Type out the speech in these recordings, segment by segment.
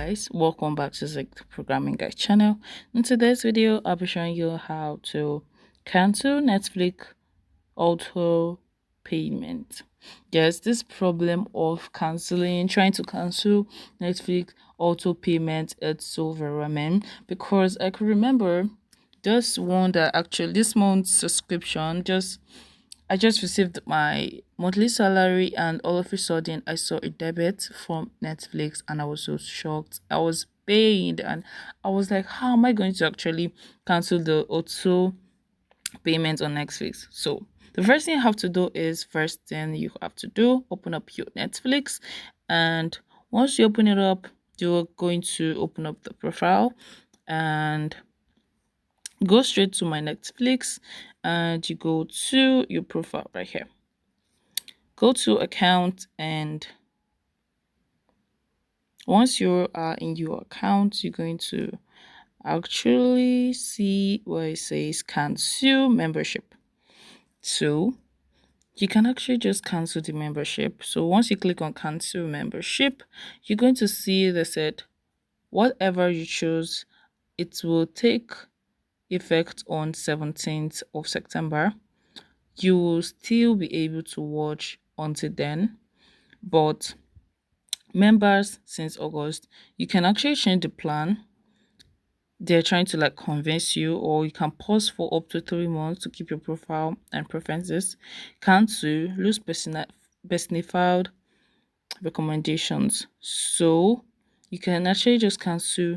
guys, welcome back to the Programming Guide channel. In today's video I'll be showing you how to cancel Netflix auto payment. Yes, this problem of trying to cancel Netflix auto payment, it's so overwhelming because I could remember this month's subscription. I just received my monthly salary, and all of a sudden I saw a debit from Netflix and I was so shocked. I was paid and I was like, how am I going to actually cancel the auto payment on Netflix? So the first thing you have to do is open up your Netflix, and once you open it up, you're going to open up the profile and go straight to my Netflix, and you go to your profile right here. Go to account, and once you are in your account, you're going to actually see where it says cancel membership. So you can actually just cancel the membership. So once you click on cancel membership, you're going to see the set whatever you choose, it will take effect on 17th of September. You will still be able to watch until then, but members since August, you can actually change the plan. They're trying to convince you, or you can pause for up to 3 months to keep your profile and preferences. Cancel, lose personified recommendations. So you can actually just cancel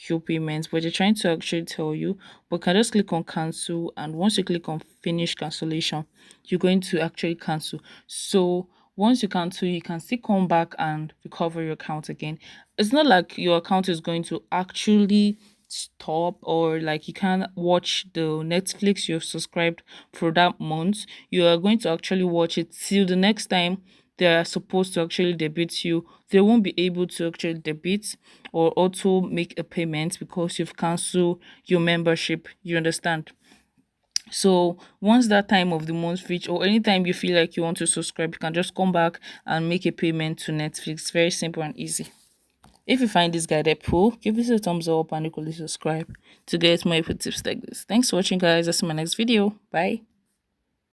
your payments, but they're trying to actually tell you, but can just click on cancel, and once you click on finish cancellation, you're going to actually cancel. So once you cancel, you can still come back and recover your account again. It's not like your account is going to actually stop, or you can't watch the Netflix you've subscribed for that month. You are going to actually watch it till the next time they are supposed to actually debit you. They won't be able to actually debit or also make a payment because you've cancelled your membership. You understand? So once that time of the month reach, or anytime you feel like you want to subscribe, you can just come back and make a payment to Netflix. Very simple and easy. If you find this guide helpful, give it a thumbs up and equally subscribe to get more tips like this. Thanks for watching, guys. I'll see you in my next video. Bye.